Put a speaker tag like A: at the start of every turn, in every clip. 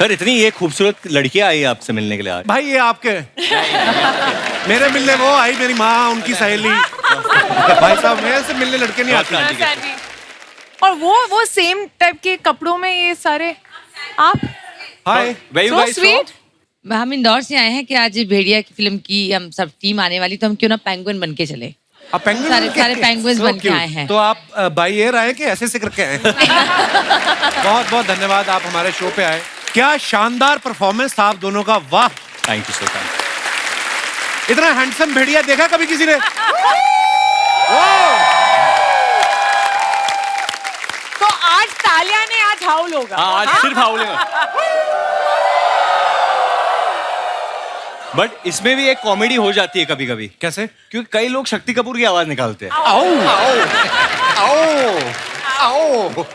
A: Sir इतनी ये खूबसूरत लड़कियां आई आपसे मिलने के लिए आज।
B: भाई ये आपके मेरे मिलने वो आई, मेरी माँ, उनकी सहेली। भाई साहब मेरे से मिलने लड़के नहीं आते।
C: और वो सेम टाइप के कपड़ों में ये सारे आप।
B: हाय,
C: So sweet.
D: हम इंदौर से आए हैं कि आज भेड़िया की फिल्म की हम सब टीम आने वाली, तो हम क्यों ना पेंगुइन बन के चले।
B: आप पेंगुइन
D: सारे पेंगुइन्स बन के आए हैं।
B: तो आप बाई एयर आए कि ऐसे करके आए? बहुत बहुत धन्यवाद, आप हमारे शो पे आए। क्या शानदार परफॉर्मेंस था आप दोनों का, वाह।
A: थैंक यू सर, थैंक
B: इतना हैंडसम भेड़िया देखा कभी किसी ने?
C: तो आज तालिया ने आज हाउल होगा।
A: आज सिर्फ हाउलेगा। बट इसमें भी एक कॉमेडी हो जाती है कभी कभी।
B: कैसे?
A: क्योंकि कई लोग शक्ति कपूर की आवाज निकालते हैं।
B: आओ आओ आओ।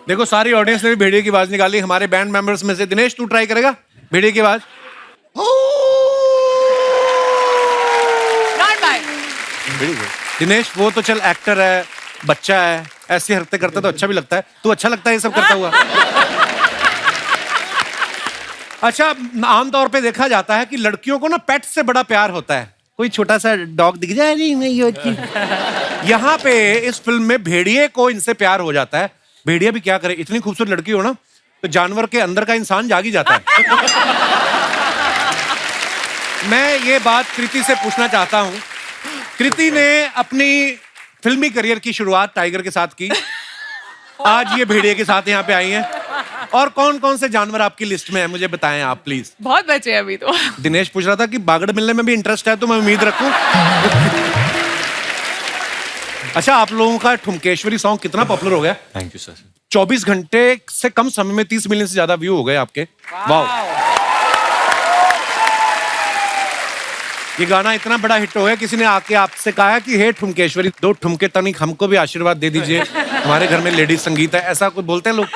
B: देखो सारी ऑडियंस ने भी भेड़िए की आवाज निकाली। हमारे बैंड मेंबर्स में से दिनेश, तू ट्राई करेगा भेड़िए की आवाज? दिनेश वो तो चल एक्टर है, बच्चा है, ऐसी हरकतें करता तो अच्छा भी लगता है। तू अच्छा लगता है ये सब करता हुआ? अच्छा, आमतौर पे देखा जाता है कि लड़कियों को ना पेट से बड़ा प्यार होता है। कोई छोटा सा डॉग दिख जाए नहीं होती। यहाँ पे इस फिल्म में भेड़िए को इनसे प्यार हो जाता है। भेड़िया भी क्या करे, इतनी खूबसूरत लड़की हो ना तो जानवर के अंदर का इंसान जाग ही जाता है। मैं ये बात कृति से पूछना चाहता हूँ। कृति ने अपनी फिल्मी करियर की शुरुआत टाइगर के साथ की, आज ये भेड़िए के साथ यहाँ पे आई हैं। और कौन कौन से जानवर आपकी लिस्ट में है मुझे बताएं आप प्लीज।
C: बहुत बचे अभी तो।
B: दिनेश पूछ रहा था कि बागड़ मिलने में भी इंटरेस्ट है तो मैं उम्मीद रखूं। अच्छा, आप लोगों का ठुमकेश्वरी सॉन्ग कितना पॉपुलर हो गया?
A: Thank you sir.
B: 24 घंटे से कम समय में 30 मिलियन से ज्यादा व्यू हो गए आपके। वाह। ये गाना इतना बड़ा हिट हो गया, किसी ने आके आपसे कहा है कि हे ठुमकेश्वरी 2 ठुमके तनिक हमको भी आशीर्वाद दे दीजिए, हमारे घर में लेडीज संगीत है, ऐसा कुछ बोलते हैं लोग?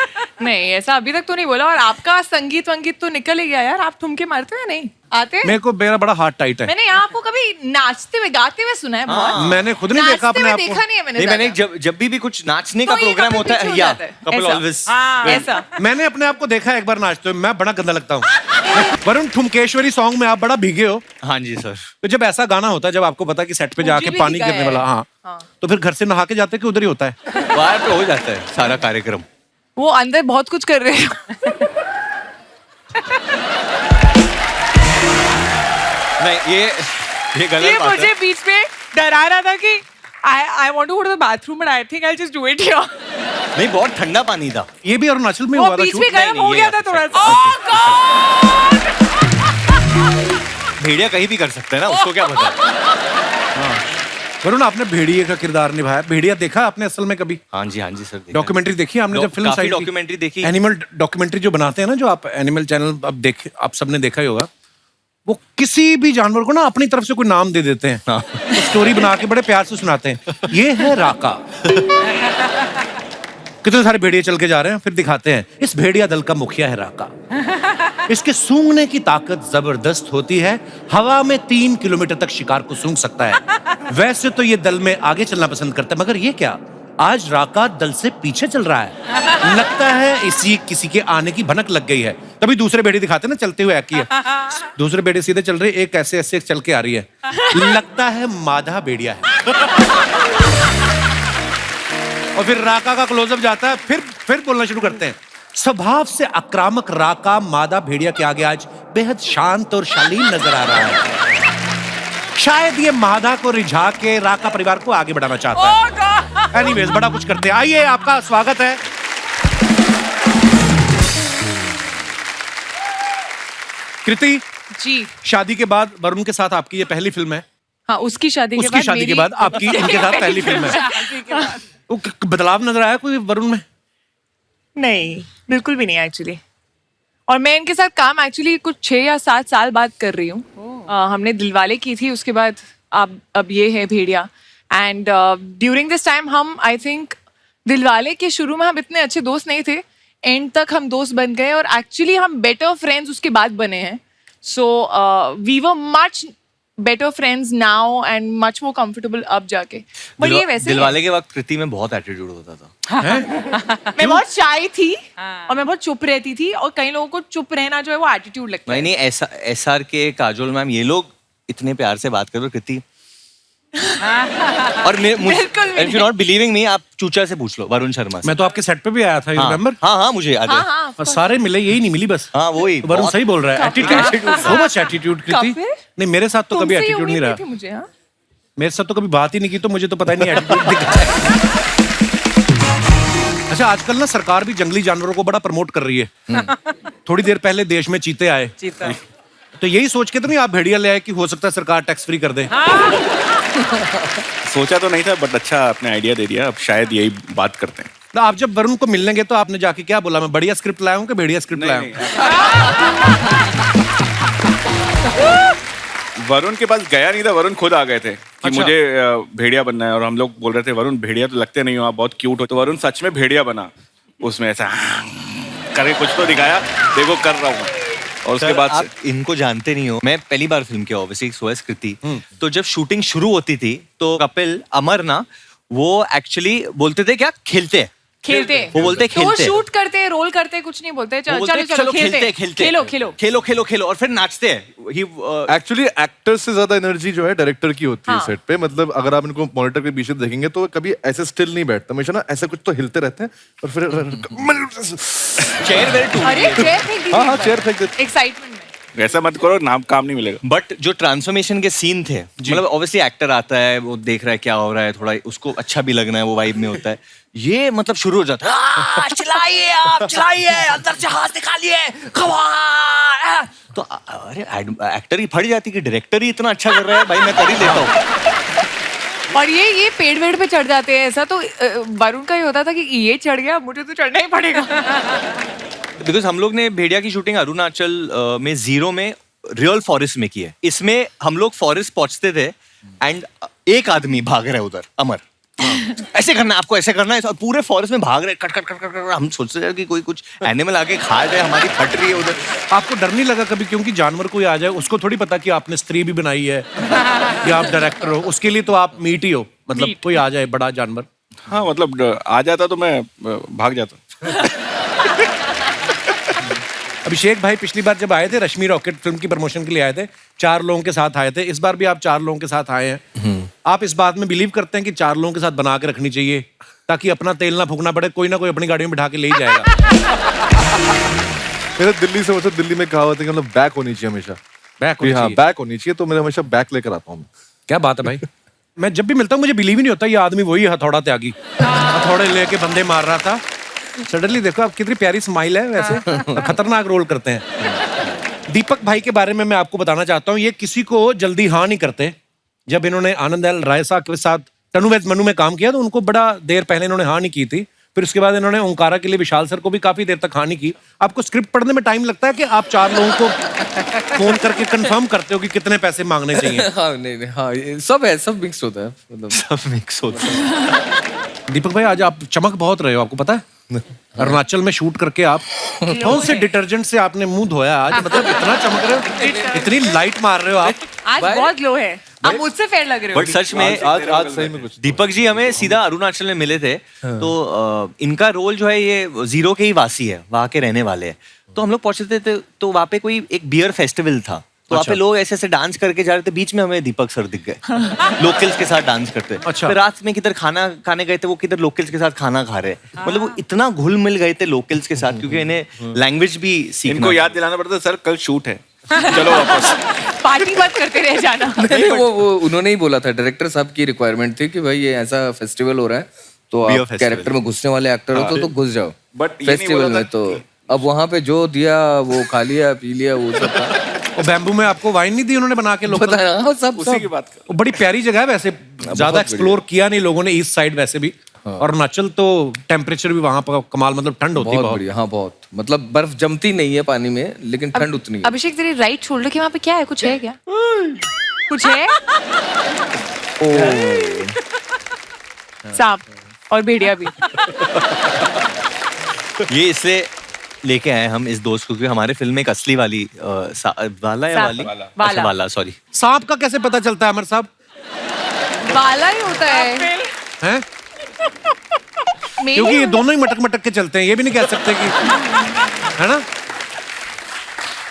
C: नहीं, ऐसा अभी तक तो नहीं बोला। और आपका संगीत वंगीत तो निकल ही गया यार। आप ठुमके मारते हैं नहीं आते?
B: मेरा बड़ा हार्ट टाइट है।
C: मैंने यहाँ आपको कभी नाचते हुए गाते हुए सुना है बहुत।
B: मैंने खुद नहीं देखा अपने आप को।
C: देखा नहीं है मैंने।
A: नहीं, मैंने जब भी कुछ नाचने का
C: तो ये
A: प्रोग्राम
C: कभी
A: होता
C: पीछे
A: है
C: हो
A: या
C: जाता है।
A: कपल
C: ऐसा।
A: ऑलवेज
C: ऐसा।
B: मैंने अपने आप को देखा है एक बार नाचते हुए, मैं बड़ा गंदा लगता हूँ। वरुण, ठुमकेश्वरी सॉन्ग में आप बड़ा भीगे हो।
A: हाँ जी सर।
B: तो जब ऐसा गाना होता है, जब आपको पता है कि सेट पे जाके पानी गिरने वाला, हाँ, तो फिर घर से नहा के जाते कि उधर ही होता है?
A: बाहर पे हो जाता है सारा कार्यक्रम।
C: वो अंदर बहुत कुछ कर रहे हैं।
A: नहीं, ये गलत
C: ये
A: बात है।
C: मुझे बीच में डरा रहा था कि I want to go to the bathroom but I think I'll just do it here.
A: नहीं, बहुत ठंडा पानी था।
B: ये भी अरुणाचल में
C: वो
B: हुआ था
C: बीच
B: शूट।
C: में गर्म हो
A: ये
C: गया था
A: आपका
C: थोड़ा
A: set।
C: सा। Oh God!
A: भेड़िया कहीं भी कर सकते हैं ना, उसको क्या पता।
B: वरुण, आपने भेड़िए का किरदार निभाया। भेड़िया देखा आपने असल में कभी?
A: हाँ जी सर।
B: डॉक्यूमेंट्री देखी आपने जब फिल्म साइड?
A: डॉक्यूमेंट्री देखी।
B: एनिमल डॉक्यूमेंट्री जो बनाते हैं ना, जो आप एनिमल चैनल आप सबने देखा ही होगा। वो किसी भी जानवर को ना अपनी तरफ से कोई नाम दे देते हैं।
A: हाँ।
B: तो स्टोरी बना के बड़े प्यार से सुनाते हैं। ये है राका। कितने सारे भेड़िए चल के जा रहे हैं, फिर दिखाते हैं इस भेड़िया दल का मुखिया है राका। इसके सूंघने की ताकत जबरदस्त होती है, हवा में 3 किलोमीटर तक शिकार को सूंघ सकता है। वैसे तो ये दल में आगे चलना पसंद करता है, मगर ये क्या, आज राका दल से पीछे चल रहा है। लगता है इसी किसी के आने की भनक लग गई है। तभी दूसरे भेड़िए दिखाते हैं ना चलते हुए है। दूसरे भेड़िए सीधे चल रहे, एक ऐसे ऐसे चल के आ रही है। लगता है माधा भेड़िया है। और फिर राका का क्लोजअप जाता है, फिर बोलना शुरू करते हैं। स्वभाव से आक्रामक राका मादा भेड़िया के आगे आज बेहद शांत और शालीन नजर आ रहा है। शायद ये मादा को रिझा के राका परिवार को आगे बढ़ाना चाहता है। एनीवेज, बड़ा कुछ करते हैं। आइए, आपका स्वागत है। कृति
C: जी,
B: शादी के बाद वरुण के साथ आपकी ये पहली फिल्म है?
C: हाँ, उसकी शादी
B: उसकी शादी के बाद आपकी इनके साथ पहली फिल्म है। बदलाव नजर आया कोई वरुण में?
C: नहीं, बिल्कुल भी नहीं एक्चुअली। और मैं इनके साथ काम एक्चुअली कुछ 6 या 7 साल बाद कर रही हूँ। हमने दिलवाले की थी, उसके बाद अब ये है भेड़िया। एंड ड्यूरिंग दिस टाइम हम आई थिंक दिलवाले के शुरू में हम इतने अच्छे दोस्त नहीं थे, एंड तक हम दोस्त बन गए और एक्चुअली हम बेटर फ्रेंड्स उसके बाद बने हैं। So we were much better friends now and much more comfortable अब जाके. But ये वैसे ही है.
A: दिलवाले के वक्त कृति में बहुत एटीट्यूड होता था.
C: मैं बहुत शाय थी और मैं बहुत चुप रहती थी और कई लोगों को चुप रहना जो है वो एटीट्यूड लगता है.
A: नहीं ऐसा SR के काजोल मैम ये लोग इतने प्यार से बात करो कृति. और
C: बिल्कुल भी
A: if you're not believing me, आप चूचा से पूछ लो, वरुण शर्मा से.
B: मैं तो आपके सेट पे भी आया था,
A: हाँ,
B: रिमेम्बर?
A: हाँ मुझे याद है.
C: हाँ,
B: और सारे मिले, यही नहीं मिली बस.
A: हाँ वही.
B: वरुण सही बोल रहा है. एटीट्यूड, सो मच एटीट्यूड कृति. नहीं मेरे साथ तो कभी एटीट्यूड नहीं रहा.
C: मुझे हाँ?
B: मेरे साथ तो कभी बात ही नहीं की, तो मुझे तो पता ही नहीं एटीट्यूड दिखा है. अच्छा, आजकल ना सरकार भी जंगली जानवरों को बड़ा प्रमोट कर रही है. थोड़ी देर पहले देश में चीते आए.
C: चीता.
B: तो यही सोच के तो नहीं आप भेड़िया ले आए कि हो सकता है सरकार टैक्स फ्री कर दे.
E: सोचा तो नहीं था, बट अच्छा आपने आइडिया दे दिया. अब शायद यही बात करते हैं.
B: तो आप जब वरुण को मिलने गए तो आपने जाके क्या बोला? मैं बढ़िया स्क्रिप्ट लाया हूँ कि भेड़िया स्क्रिप्ट लाया हूँ?
E: वरुण के पास गया नहीं था, वरुण खुद आ गए थे कि
B: अच्छा।
E: मुझे भेड़िया बनना है. और हम लोग बोल रहे थे वरुण भेड़िया तो लगते नहीं हो, आप बहुत क्यूट हो. तो वरुण सच में भेड़िया बना. उसमें ऐसा करके कुछ तो दिखाया, देखो कर रहा हूँ. और उसके बाद
A: आप इनको जानते नहीं हो. मैं पहली बार फिल्म किया ऑब्वियसली सोएस कृति. तो जब शूटिंग शुरू होती थी तो कपिल अमर ना वो एक्चुअली बोलते थे क्या खेलते. वो बोलते
C: तो वो
A: खेलते.
C: शूट करते, रोल करते, कुछ नहीं बोलते.
A: वो
C: चलो
A: बोलते,
C: चलो खेलते. खेलो
A: खेलो और फिर नाचते हैं.
F: एक्चुअली एक्टर से ज्यादा एनर्जी जो है डायरेक्टर की होती है
C: हाँ.
F: सेट पे. मतलब अगर आप इनको मॉनिटर के पीछे देखेंगे तो कभी ऐसे स्टिल नहीं बैठता, हमेशा ना ऐसे कुछ तो हिलते रहते हैं. और फिर
A: चेयर वेल टू.
C: अरे चेयर फेंक दीजिए.
F: हाँ चेयर फेंक देते.
C: एक्साइटमेंट में.
E: ऐसा मत करो, नाम काम नहीं मिलेगा.
A: बट जो ट्रांसफॉर्मेशन के सीन थे, मतलब ऑब्वियसली एक्टर आता है, वो देख रहा है क्या हो रहा है, थोड़ा उसको अच्छा भी लगना है, वो वाइब में होता है. ये मतलब शुरू हो जाता है चलाइए आप, चलाइए अंदर से हाथ निकालिए, तो अरे एक्टर ही फट जाती कि डायरेक्टर ही इतना अच्छा कर रहा है, भाई मैं कर ही लेता हूँ.
C: और ये पेड़ वेड़ पे चढ़ जाते हैं. ऐसा तो वरुण का ही होता था कि ये चढ़ गया, मुझे तो चढ़ना ही पड़ेगा.
A: बिकॉज हम लोग ने भेड़िया की शूटिंग अरुणाचल में जीरो में रियल फॉरेस्ट में की है. इसमें हम लोग फॉरेस्ट पहुंचते थे एंड एक आदमी भाग रहा है उधर, अमर ऐसे करना है आपको, ऐसे करना है, और पूरे फॉरेस्ट में भाग रहे cut cut cut cut cut. हम सोचते थे कि कोई कुछ एनिमल आके खा जाए, हमारी फट रही है उधर.
B: आपको डर नहीं लगा कभी? क्योंकि जानवर कोई आ जाए, उसको थोड़ी पता कि आपने स्त्री भी बनाई है या आप डायरेक्टर हो. उसके लिए तो आप मीट ही हो. मतलब कोई आ जाए बड़ा जानवर.
E: हाँ मतलब आ जाता तो मैं भाग जाता.
B: अभिषेक भाई पिछली बार जब आए थे रश्मि रॉकेट फिल्म की प्रमोशन के लिए आए थे, 4 लोगों के साथ आए थे. इस बार भी आप 4 लोगों के साथ आए हैं. आप इस बात में बिलीव करते हैं कि 4 लोगों के साथ बना के रखनी चाहिए ताकि अपना तेल ना फूकना पड़े, कोई ना कोई अपनी गाड़ी में बिठा के ले ही जाएगा?
F: मेरे दिल्ली से मतलब दिल्ली में कहावत है कि मतलब बैक होनी चाहिए हमेशा.
B: बैक
F: हाँ बैक होनी चाहिए, तो मैं हमेशा बैक लेकर आता हूँ.
B: क्या बात है भाई. मैं जब भी मिलता हूँ मुझे बिलीव ही नहीं होता ये आदमी वही हथौड़ा त्यागी, हथौड़े लेके बंदे मार रहा था. सडनली देखो आप कितनी प्यारी स्माइल है. वैसे खतरनाक रोल करते हैं. दीपक भाई के बारे में मैं आपको बताना चाहता हूँ, ये किसी को जल्दी हाँ नहीं करते. जब इन्होंने आनंद राय साहब के साथ तनु वैद मनु में काम किया तो उनको बड़ा देर पहले इन्होंने हाँ नहीं की थी. फिर उसके बाद इन्होंने ओंकारा के लिए विशाल सर को भी काफी देर तक हाँ नहीं की. आपको स्क्रिप्ट पढ़ने में टाइम लगता है कि आप 4 लोगों को फोन करके कंफर्म करते हो कि कितने पैसे मांगने चाहिए?
G: हाँ नहीं हाँ ये सब है, सब मिक्स होता है. मतलब
A: सब मिक्स होता है.
B: दीपक भाई आज आप चमक बहुत रहे हो, आपको पता है? अरुणाचल में शूट करके आप कौन से डिटर्जेंट से आपने मुंह धोया आज? मतलब इतना चमक रहे हो, इतनी लाइट मार रहे हो आप.
C: आज बहुत लो है. आप मुझसे फेयर लग रहे हो.
A: बट सच में
F: आज सही में कुछ
A: दीपक जी हमें सीधा अरुणाचल में मिले थे. तो इनका रोल जो है ये जीरो के ही वासी है, वहाँ के रहने वाले हैं. तो हम लोग पहुंचे थे तो वहाँ पे कोई एक बियर फेस्टिवल था. तो वहाँ पे लोग ऐसे ऐसे डांस करके जा रहे थे, बीच में हमें दीपक सर दिख गए लोकल्स के साथ डांस करते.
B: अच्छा.
A: फिर रात में किधर खाना खाने गए थे, वो किधर लोकल्स के साथ खाना खा रहे. मतलब वो इतना घुल मिल गए थे लोकल्स के साथ, क्योंकि इन्हें लैंग्वेज भी सीखना.
E: इनको याद दिलाना पड़ता सर कल शूट है, चलो वापस.
C: पार्टी मत करते रह जाना.
G: नहीं वो उन्होंने ही बोला था, डायरेक्टर साहब की रिक्वायरमेंट थी कि भाई ये ऐसा फेस्टिवल हो रहा है तो
A: Beer
G: आप
A: festival.
G: कैरेक्टर में घुसने वाले एक्टर हो तो घुस जाओ
E: But ये नहीं
G: फेस्टिवल
E: बोला
G: में.
E: था
G: तो अब वहाँ पे जो दिया वो खा लिया पी लिया वो सब था.
B: और बैम्बू में आपको वाइन नहीं दी उन्होंने बना के? लोग
G: पता है हाँ, सब
E: उसी की
G: सब
E: बात कर.
B: वो बड़ी प्यारी जगह है वैसे, ज्यादा एक्सप्लोर किया नहीं लोगों ने ईस्ट साइड वैसे भी. और अरुणाचल तो टेम्परेचर भी वहां पर कमाल, मतलब ठंड होती है
G: बहुत
B: बहुत.
G: बढ़िया. हाँ बहुत, मतलब बर्फ जमती नहीं है पानी में लेकिन ठंड उतनी है.
C: अभिषेक तेरी राइट शोल्डर के वहाँ पे क्या है? कुछ है क्या? कुछ है? सांप और भेड़िया भी.
A: ये इसलिए लेके आए हम इस दोस्त को, क्योंकि हमारे फिल्म में एक असली वाली वाला या वाली
C: वाला।
A: अच्छा, वाला सॉरी
B: सांप का कैसे पता चलता है अमर साहब?
C: वाला ही होता है।
B: हैं?
C: Maybe-
B: क्योंकि ये दोनों ही मटक मटक के चलते हैं, ये भी नहीं कह सकते कि, है ना?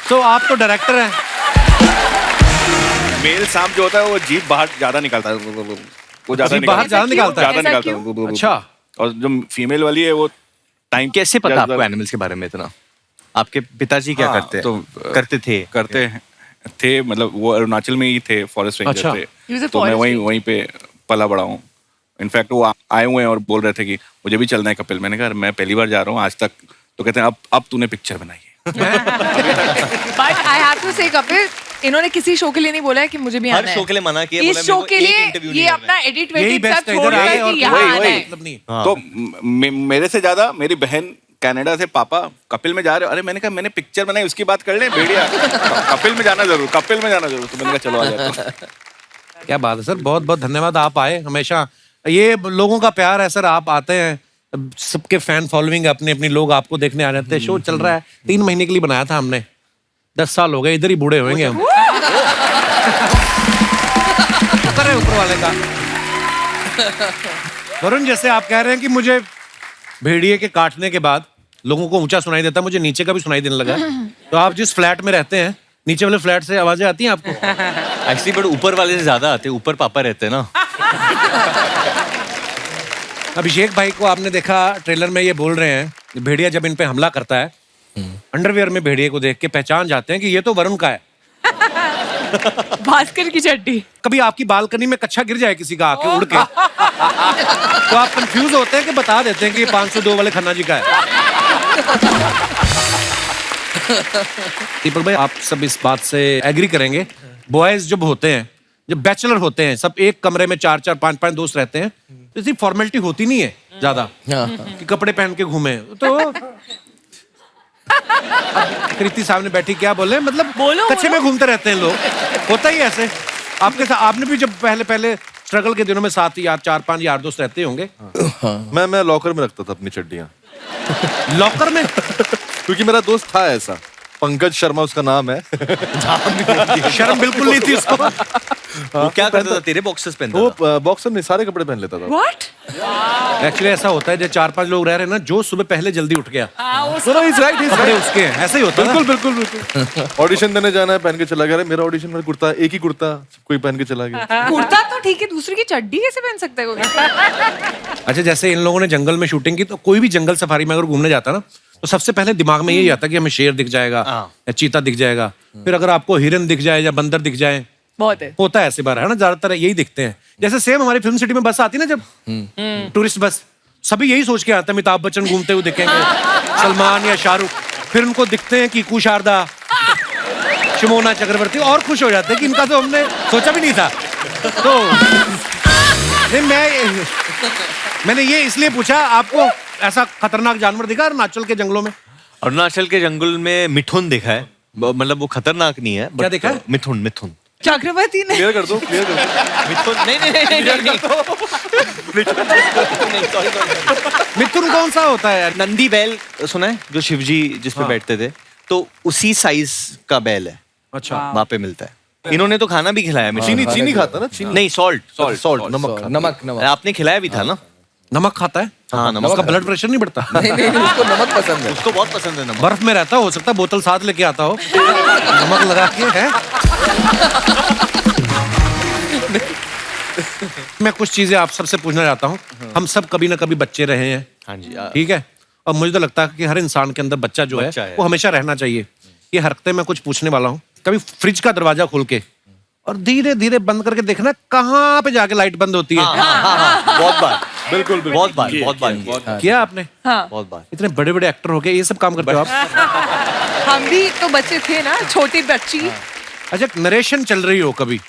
B: तो आप तो डायरेक्टर हैं।
E: मेल सांप जो होता है वो जीभ बाहर ज्यादा निकालता है, वो ज्यादा
B: जीभ बाहर ज्यादा निकालता है?
E: ज्यादा
C: ऐसा
E: निकालता है।
B: अच्छा।
E: और जो फीमेल वाली है वो टाइम
A: कैसे पता आपको एनिमल्स के बारे में इतना? आपके पिताजी क्या
E: हाँ,
A: करते
E: तो,
A: करते थे?
E: करते थे, मतलब वो अरुणाचल में ही थे, फॉरेस्ट रेंजर
B: अच्छा।
C: He was
E: थे,
C: a
E: तो मैं
C: forest
E: वहीं पे पला बड़ा हूँ। इनफैक्ट वो आए हुए हैं और बोल रहे थे कि मुझे भी चलना है कपिल। मैंने कहा मैं पहली बार जा रहा हूँ आज तक, तो कहते हैं अब तूने पिक्चर बनाई है।
C: बट आई हैव टू से कपिल, इन्होंने किसी शो के लिए नहीं बोला है कि मुझे भी
A: हर
C: आना है।
A: शो के लिए मना किया, बोला
C: इस शो
A: मेरे को
C: के
A: एक
C: लिए
A: इंटरव्यू नहीं
C: ये
A: करना
C: अपना एडिट
B: यही
C: वेडिट
B: बेस्ट
C: सब
B: है,
C: छोड़
B: इधर
C: रहे
B: आए
C: हैं
B: और
C: कि यहाँ
E: वही,
C: आना
E: वही।
C: है।
B: मतलब नहीं।
A: हाँ।
E: तो मेरे से ज्यादा मेरी बहन कनाडा से, पापा कपिल में जा रहे हो? अरे मैंने कहा मैंने पिक्चर बनाई, उसकी बात कर लें भेड़िया। कपिल में जाना जरूर, कपिल में जाना जरूर। तो मैंने कहा चलो आ जाते हैं।
B: क्या बात है सर, बहुत बहुत धन्यवाद, आप आए। हमेशा ये लोगों का प्यार है सर, आप आते हैं, सबके फैन फॉलोइंग अपने अपनी लोग आपको देखने आ जाते हैं। शो चल रहा है, 3 महीने के लिए बनाया था हमने, 10 साल हो गए, इधर ही बूढ़े होंगे हम। शुक्र है ऊपर वाले का। वरुण, जैसे आप कह रहे हैं कि मुझे भेड़िए के काटने के बाद लोगों को ऊंचा सुनाई देता, मुझे नीचे का भी सुनाई देने लगा। तो आप जिस फ्लैट में रहते हैं, नीचे वाले फ्लैट से आवाजें आती हैं आपको?
A: एक्चुअली बट ऊपर वाले से ज्यादा आते हैं, ऊपर पापा रहते हैं ना।
B: अभिषेक भाई को आपने देखा ट्रेलर में, ये बोल रहे हैं भेड़िया जब इन पे हमला करता है, अंडरवियर में भेड़िए को देख के पहचान जाते हैं कि ये तो वरुण का है।
C: भास्कर की चड्डी।
B: कभी आपकी बालकनी में कच्छा गिर जाए किसी का आके उड़ के, तो आप कंफ्यूज होते हैं कि बता देते हैं कि ये 502 वाले खन्ना जी का है। दीपक भाई, आप सब इस बात से एग्री करेंगे, बॉयज जब होते हैं, जब बैचलर होते हैं, सब एक कमरे में 4-4, 5-5 दोस्त रहते हैं, तो इसी फॉर्मेलिटी होती नहीं है ज्यादा कि कपड़े पहन के घूमे। तो कृति सामने बैठी, क्या बोले, मतलब
C: बोलो,
B: कच्छे में घूमते रहते हैं लोग, होता ही ऐसे। आपके साथ आपने भी जब पहले स्ट्रगल के दिनों में 7 या 4-5 यार दोस्त रहते होंगे।
F: मैं लॉकर में रखता था अपनी चड्डियां,
B: लॉकर में?
F: क्योंकि मेरा दोस्त था ऐसा, पंकज शर्मा उसका नाम है।
B: शर्म बिल्कुल नहीं थी उसको।
A: वो क्या करता था? तेरे बॉक्सेस पहनता था?
F: वो बॉक्सर नहीं, सारे कपड़े पहन लेता था।
C: व्हाट?
B: एक्चुअली ऐसा होता है, जब 4-5 लोग रह रहे हैं ना, जो सुबह पहले जल्दी उठ गया,
F: he's right, he's
B: कपड़े
F: right।
B: उसके हैं, ऐसा ही होता है ना?
F: बिल्कुल बिल्कुल बिल्कुल। ऑडिशन देने जाना है, पहन के चला गया। अरे मेरा ऑडिशन में कुर्ता, एक ही कुर्ता, कोई पहन के चला गया।
C: कुर्ता तो ठीक है, दूसरे की चड्डी कैसे पहन सकता है कोई?
B: अच्छा, जैसे इन लोगों ने जंगल में शूटिंग की, तो कोई भी जंगल सफारी में अगर घूमने जाता ना, तो सबसे पहले दिमाग में यही आता कि हमें शेर दिख जाएगा या चीता दिख जाएगा, फिर अगर आपको हिरन दिख जाए या बंदर दिख जाए,
C: बहुत है।
B: होता है ऐसे बार, है ना, ज्यादातर यही दिखते हैं। जैसे सेम हमारी फिल्म सिटी में बस आती ना, जब टूरिस्ट बस, सभी यही सोच के आते हैं अमिताभ बच्चन घूमते हुए दिखेंगे, सलमान या शाहरुख, फिर उनको दिखते हैं कीकू शारदा, शिमोना चक्रवर्ती, और खुश हो जाते हैं कि इनका तो हमने सोचा भी नहीं था। तो नहीं, मैंने ये इसलिए पूछा, आपको ऐसा खतरनाक जानवर दिखा अरुणाचल के जंगलों में?
A: अरुणाचल के जंगल में मिठुन देखा है, मतलब वो खतरनाक नहीं है।
B: क्या देखा है?
A: मिठुन, मिठुन।
C: चक्रवर्ती ने
F: क्लियर कर दो, क्लियर कर दो।
A: मिठुन नहीं।
B: मिथुन कौन सा होता है यार?
A: नंदी बैल सुना है, जो शिवजी जिस पे बैठते थे, तो उसी साइज का बैल है,
B: अच्छा,
A: वहां पे मिलता है। इन्होंने तो खाना भी खिलाया मिठुन।
F: चीनी खाता ना, चीनी
A: नहीं, सॉल्ट।
F: सॉल्ट नमक खाता।
G: नमक नमक।
A: आपने खिलाया भी था ना?
B: नमक खाता है?
A: हाँ, नमक।
B: उसका ब्लड प्रेशर नहीं बढ़ता?
G: नहीं नहीं, उसको नमक पसंद है।
A: उसको बहुत पसंद है नमक।
B: बर्फ में रहता हो सकता है बोतल साथ लेके आता हो, नमक लगा के है। मैं कुछ चीजें आप सबसे पूछना चाहता हूँ। हम सब कभी ना कभी बच्चे रहे हैं,
A: हाँ जी।
B: ठीक है, और मुझे तो लगता है कि हर इंसान के अंदर बच्चा जो
A: बच्चा
B: है
A: है।
B: वो हमेशा रहना चाहिए। ये हरकतें मैं कुछ पूछने वाला हूँ। कभी फ्रिज का दरवाजा खोल के और धीरे धीरे बंद करके देखना कहाँ पे जाके लाइट बंद होती है।
A: हाँ, बहुत बार।
F: बिल्कुल
A: बहुत बार
B: किया आपने?
C: हाँ।
A: बहुत बार।
B: इतने बड़े बड़े एक्टर हो गए, ये सब काम करते हो आप?
C: हम भी तो बच्चे थे ना, छोटी बच्ची।
B: अच्छा, नरेशन चल रही हो कभी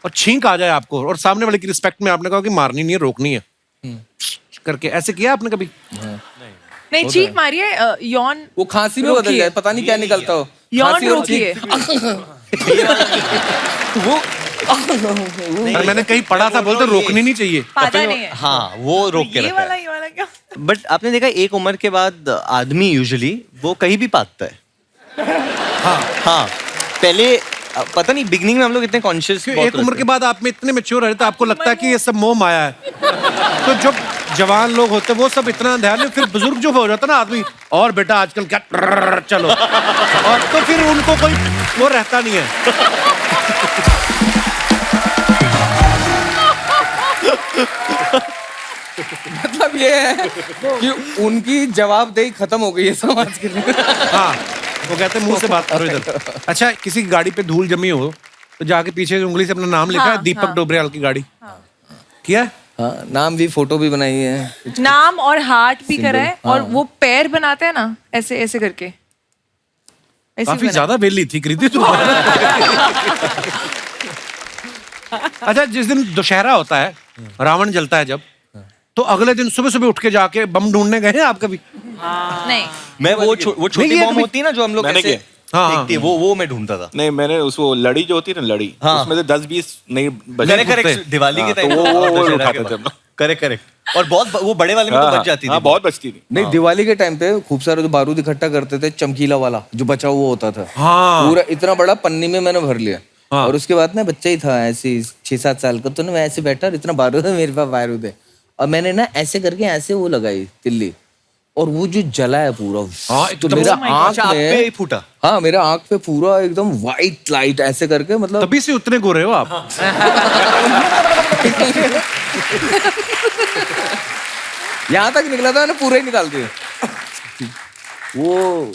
B: और छींक आ जाए आपको, और सामने वाले की रिस्पेक्ट में आपने कहा कि मारनी नहीं है, रोकनी है करके, ऐसे किया आपने कभी?
C: नहीं, चीख मारिए, यौन
G: वो खांसी में बदल
C: रोकिए।
G: जाए, पता नहीं क्या निकलता हो।
C: यौन
G: खांसी और
C: रोकिए।
G: चीख। वो
B: अरे मैंने कहीं पढ़ा था, बोलते रोकनी नहीं चाहिए।
C: पाता नहीं है।
A: हाँ वो रोक के
C: ये
A: रखा
C: वाला
A: है।
C: ये वाला क्या?
A: बट आपने देखा एक उम्र के बाद आदमी यूजुअली वो कहीं भी पाता है। हाँ पहले पता नहीं बिगनिंग में हम लोग इतने कॉन्शियस
B: एक उम्र के बाद आप में इतने मैच्योर रहते, आपको लगता है कि ये सब मोह माया है। तो जब जवान लोग होते वो सब इतना ध्यान नहीं, फिर बुजुर्ग जो हो जाता ना आदमी, और बेटा आजकल क्या चलो, और तो फिर उनको कोई वो रहता नहीं है।
G: मतलब ये है कि उनकी जवाबदेही खत्म हो गई है समाज के लिए।
B: हाँ, वो कहते हैं मुंह से बात करो इधर। अच्छा, किसी की गाड़ी पे धूल जमी हो तो जाके पीछे से उंगली से अपना नाम लिखा है, दीपक डोबरियाल की गाड़ी किया है?
G: हाँ, नाम भी, फोटो भी बनाई है।
C: नाम और हार्ट भी करा है, और वो पैर बनाते हैं ना ऐसे ऐसे करके, ऐसे
B: काफी
C: बना।
B: ज्यादा वेली थी कृति तू। अच्छा, जिस दिन दशहरा होता है, रावण जलता है जब, तो अगले दिन सुबह सुबह उठ के जाके बम ढूंढने गए हैं आप कभी?
D: नहीं
A: मैं वो छोटी
B: नहीं, ये
A: बॉम्ब
B: तो
A: होती है ना जो हम लोग
E: मैंने
A: ऐसे
B: हाँ,
A: फेंकते हैं, वो मैं ढूंढता था।
E: नहीं, मैंने उसको लड़ी जो होती है ना, लड़ी,
A: हाँ।
E: उसमें से 10-20 नहीं बजे
A: करेक्ट दिवाली के
E: हाँ,
A: टाइम
E: तो वो उठाते थे हम लोग।
A: करेक्ट और बहुत वो बड़े वाले में तो बच जाती थी।
E: हाँ, बहुत बचती थी।
G: नहीं, दिवाली के टाइम पे खूब सारे तो बारूद इकट्ठा करते थे, चमकीला वाला जो बचा हुआ होता था।
B: हाँ।
G: पूरा इतना बड़ा पन्नी में मैंने भर लिया।
B: हाँ।
G: और उसके बाद ना बच्चा ही था ऐसे 6-7 साल का, तो ना मैं ऐसे बैठा और इतना बारूद है, मेरे पास बारूद है, और मैंने ना ऐसे करके ऐसे वो लगाई तिल्ली, और वो जो जला है पूरा,
B: हाँ,
G: तो
B: एकदम-
G: मेरा
A: अच्छा,
G: आँख
A: आप पे
G: में,
A: ही फूटा।
G: हाँ मेरा आँख पे पूरा एकदम व्हाइट लाइट ऐसे करके, मतलब
B: तभी से उतने गोरे हो आप।
G: यहाँ तक निकला था, मैंने पूरा ही निकाल दिया। वो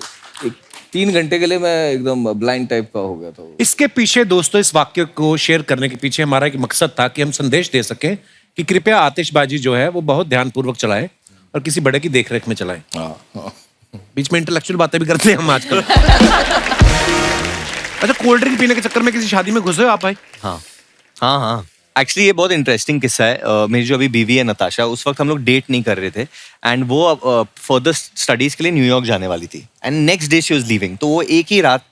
G: 3 घंटे के लिए मैं एकदम ब्लाइंड टाइप का हो गया था वो।
B: इसके पीछे दोस्तों, इस वाक्य को शेयर करने के पीछे हमारा एक मकसद था कि हम संदेश दे सकें कि कृपया आतिशबाजी जो है वो बहुत ध्यानपूर्वक चलाएं और किसी बड़े की देखरेख में चलाएं। बीच में इंटेलेक्चुअल बातें भी करते हैं हम आजकल। अच्छा, कोल्ड ड्रिंक पीने के चक्कर में किसी शादी में घुसे हो आप भाई?
A: हाँ एक्चुअली ये बहुत इंटरेस्टिंग किस्सा है। मेरी जो अभी बीवी है नताशा, उस वक्त हम लोग डेट नहीं कर रहे थे, एंड वो फर्दर स्टडीज के लिए न्यूयॉर्क जाने वाली थी, and next day she was leaving. तो वो एक ही रात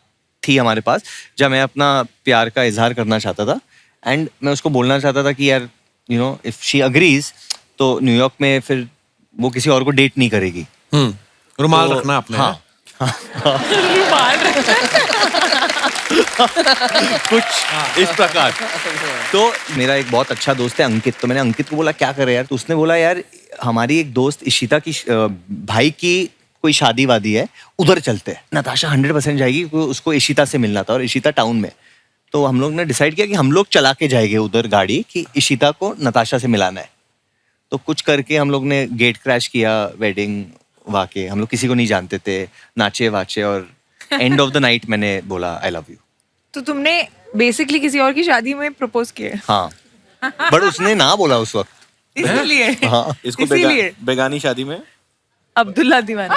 A: थी हमारे पास जब मैं अपना प्यार का इजहार करना चाहता था, एंड मैं उसको बोलना चाहता था कि यार you know if she agrees तो न्यूयॉर्क में फिर वो किसी और को डेट नहीं करेगी।
B: रुमाल
A: तो-
B: रखना आपने।
A: हाँ। कुछ इस प्रकार। तो मेरा एक बहुत अच्छा दोस्त है अंकित, तो मैंने अंकित को बोला क्या करे यार, तो उसने बोला यार हमारी एक दोस्त इशिता की भाई की कोई शादी वादी है, उधर चलते हैं। नताशा 100% जाएगी क्योंकि उसको इशिता से मिलना था और इशिता टाउन में। तो हम लोग ने डिसाइड किया कि हम लोग चला के जाएंगे उधर गाड़ी कि इशिता को नताशा से मिलाना है। तो कुछ करके हम लोग ने गेट क्रैश किया, वेडिंग वाके, हम लोग किसी को नहीं जानते थे, नाचे वाचे, और एंड ऑफ द नाइट मैंने बोला आई लव यू।
C: तो तुमने बेसिकली किसी और की शादी में प्रपोज किया?
A: हाँ बट उसने ना बोला उस वक्त।
C: इसलिए
A: हाँ
E: इसको
C: इसीलिए
E: बेगानी शादी में
C: अब्दुल्ला दीवाना।